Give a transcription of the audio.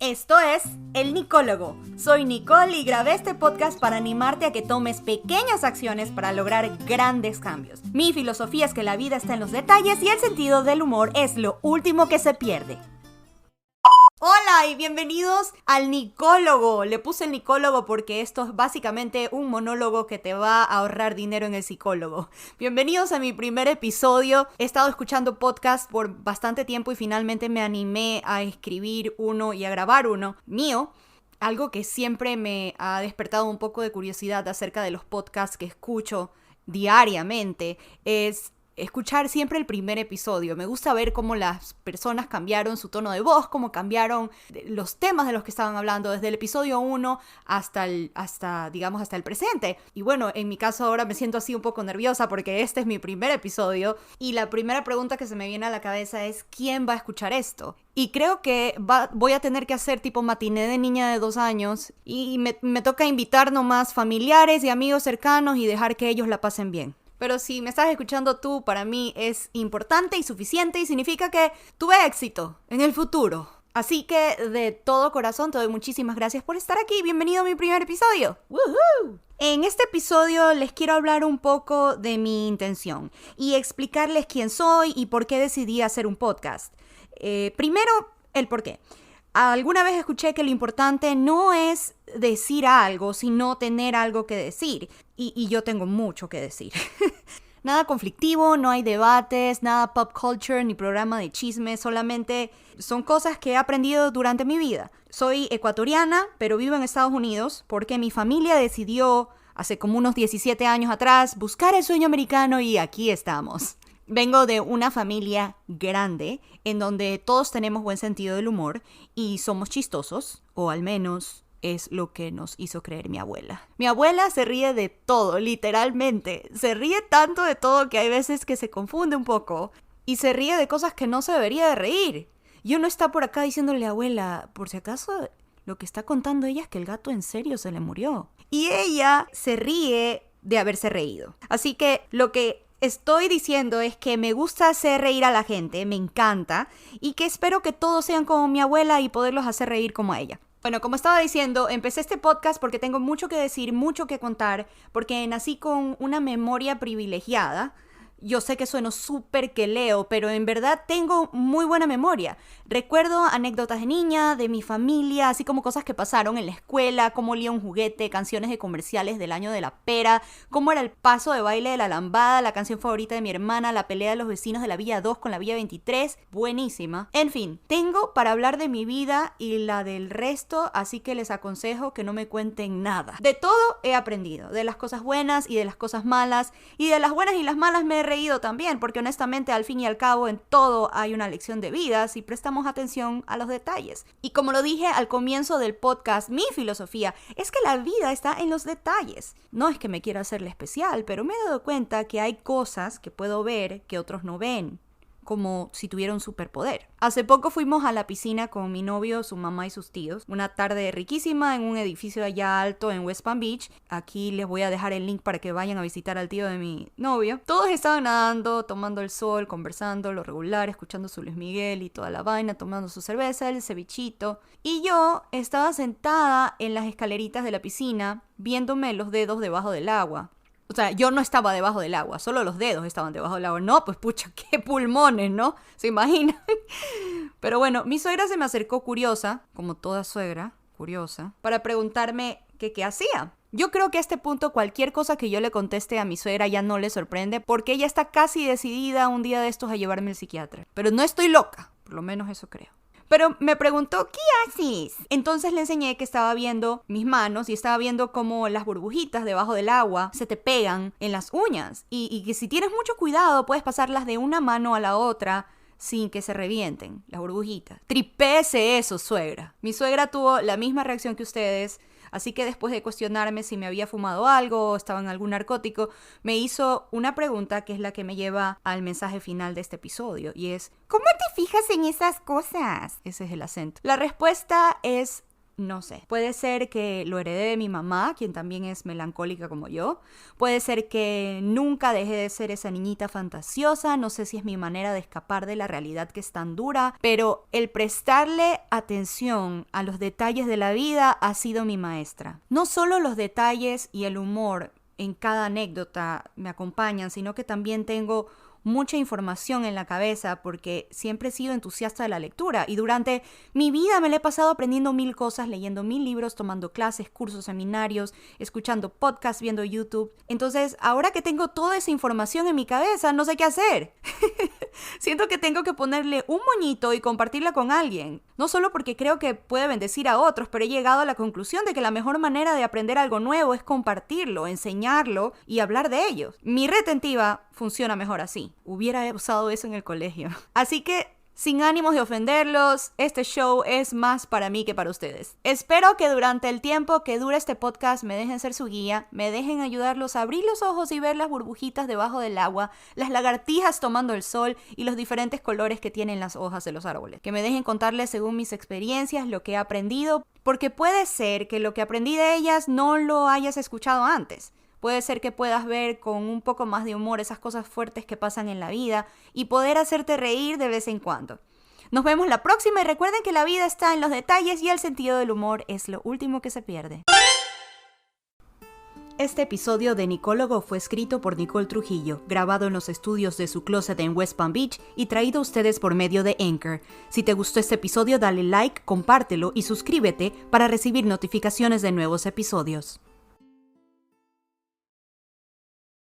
Esto es El Nicólogo. Soy Nicole y grabé este podcast para animarte a que tomes pequeñas acciones para lograr grandes cambios. Mi filosofía es que la vida está en los detalles y el sentido del humor es lo último que se pierde. Hola y bienvenidos al Nicólogo. Le puse el Nicólogo porque esto es básicamente un monólogo que te va a ahorrar dinero en el psicólogo. Bienvenidos a mi primer episodio. He estado escuchando podcasts por bastante tiempo y finalmente me animé a escribir uno y a grabar uno mío. Algo que siempre me ha despertado un poco de curiosidad acerca de los podcasts que escucho diariamente es escuchar siempre el primer episodio. Me gusta ver cómo las personas cambiaron su tono de voz, cómo cambiaron los temas de los que estaban hablando desde el episodio 1 hasta el presente. Y bueno, en mi caso ahora me siento así un poco nerviosa porque este es mi primer episodio y la primera pregunta que se me viene a la cabeza es ¿quién va a escuchar esto? Y creo que voy a tener que hacer tipo matiné de niña de 2 años y me toca invitar nomás familiares y amigos cercanos y dejar que ellos la pasen bien. Pero si me estás escuchando tú, para mí es importante y suficiente y significa que tuve éxito en el futuro. Así que de todo corazón te doy muchísimas gracias por estar aquí. Bienvenido a mi primer episodio. ¡Woohoo! En este episodio les quiero hablar un poco de mi intención y explicarles quién soy y por qué decidí hacer un podcast. Primero, el por qué. Alguna vez escuché que lo importante no es decir algo, sino tener algo que decir. Y yo tengo mucho que decir. Nada conflictivo, no hay debates, nada pop culture ni programa de chisme, solamente son cosas que he aprendido durante mi vida. Soy ecuatoriana, pero vivo en Estados Unidos porque mi familia decidió, hace como unos 17 años atrás, buscar el sueño americano y aquí estamos. Vengo de una familia grande en donde todos tenemos buen sentido del humor y somos chistosos, o al menos es lo que nos hizo creer mi abuela. Mi abuela se ríe de todo, literalmente. Se ríe tanto de todo que hay veces que se confunde un poco y se ríe de cosas que no se debería de reír. Y uno está por acá diciéndole, abuela, por si acaso lo que está contando ella es que el gato en serio se le murió. Y ella se ríe de haberse reído. Así que lo que estoy diciendo es que me gusta hacer reír a la gente, me encanta, y que espero que todos sean como mi abuela y poderlos hacer reír como a ella. Bueno, como estaba diciendo, empecé este podcast porque tengo mucho que decir, mucho que contar, porque nací con una memoria privilegiada. Yo sé que sueno súper que leo, pero en verdad tengo muy buena memoria. Recuerdo anécdotas de niña, de mi familia, así como cosas que pasaron en la escuela, cómo olía un juguete, canciones de comerciales del año de la pera, cómo era el paso de baile de la lambada, la canción favorita de mi hermana, la pelea de los vecinos de la Villa 2 con la Villa 23, buenísima. En fin, tengo para hablar de mi vida y la del resto, así que les aconsejo que no me cuenten nada. De todo he aprendido, de las cosas buenas y de las cosas malas, y de las buenas y las malas me he reído también, porque honestamente al fin y al cabo en todo hay una lección de vida si prestamos atención a los detalles. Y como lo dije al comienzo del podcast, mi filosofía es que la vida está en los detalles. No es que me quiera hacerle especial, pero me he dado cuenta que hay cosas que puedo ver que otros no ven, como si tuviera un superpoder. Hace poco fuimos a la piscina con mi novio, su mamá y sus tíos. Una tarde riquísima en un edificio allá alto en West Palm Beach. Aquí les voy a dejar el link para que vayan a visitar al tío de mi novio. Todos estaban nadando, tomando el sol, conversando, lo regular, escuchando su Luis Miguel y toda la vaina, tomando su cerveza, el cevichito. Y yo estaba sentada en las escaleritas de la piscina, viéndome los dedos debajo del agua. O sea, yo no estaba debajo del agua, solo los dedos estaban debajo del agua. No, pues pucha, qué pulmones, ¿no? ¿Se imaginan? Pero bueno, mi suegra se me acercó curiosa, como toda suegra, curiosa, para preguntarme que qué hacía. Yo creo que a este punto cualquier cosa que yo le conteste a mi suegra ya no le sorprende porque ella está casi decidida un día de estos a llevarme al psiquiatra. Pero no estoy loca, por lo menos eso creo. Pero me preguntó, ¿qué haces? Entonces le enseñé que estaba viendo mis manos y estaba viendo cómo las burbujitas debajo del agua se te pegan en las uñas. Y que si tienes mucho cuidado puedes pasarlas de una mano a la otra sin que se revienten las burbujitas. Tripéese eso, suegra. Mi suegra tuvo la misma reacción que ustedes. Así que después de cuestionarme si me había fumado algo o estaba en algún narcótico, me hizo una pregunta que es la que me lleva al mensaje final de este episodio. Y es, ¿cómo te fijas en esas cosas? Ese es el acento. La respuesta es No sé. Puede ser que lo heredé de mi mamá, quien también es melancólica como yo. Puede ser que nunca dejé de ser esa niñita fantasiosa. No sé si es mi manera de escapar de la realidad que es tan dura. Pero el prestarle atención a los detalles de la vida ha sido mi maestra. No solo los detalles y el humor en cada anécdota me acompañan, sino que también tengo mucha información en la cabeza porque siempre he sido entusiasta de la lectura y durante mi vida me la he pasado aprendiendo 1000 cosas, leyendo 1000 libros, tomando clases, cursos, seminarios, escuchando podcasts, viendo YouTube. Entonces, ahora que tengo toda esa información en mi cabeza, no sé qué hacer. Siento que tengo que ponerle un moñito y compartirla con alguien. No solo porque creo que puede bendecir a otros, pero he llegado a la conclusión de que la mejor manera de aprender algo nuevo es compartirlo, enseñarlo y hablar de ello. Mi retentiva funciona mejor así. Hubiera usado eso en el colegio. Así que, sin ánimos de ofenderlos, este show es más para mí que para ustedes. Espero que durante el tiempo que dure este podcast me dejen ser su guía, me dejen ayudarlos a abrir los ojos y ver las burbujitas debajo del agua, las lagartijas tomando el sol y los diferentes colores que tienen las hojas de los árboles. Que me dejen contarles según mis experiencias lo que he aprendido, porque puede ser que lo que aprendí de ellas no lo hayas escuchado antes. Puede ser que puedas ver con un poco más de humor esas cosas fuertes que pasan en la vida y poder hacerte reír de vez en cuando. Nos vemos la próxima y recuerden que la vida está en los detalles y el sentido del humor es lo último que se pierde. Este episodio de Nicólogo fue escrito por Nicole Trujillo, grabado en los estudios de su closet en West Palm Beach y traído a ustedes por medio de Anchor. Si te gustó este episodio, dale like, compártelo y suscríbete para recibir notificaciones de nuevos episodios.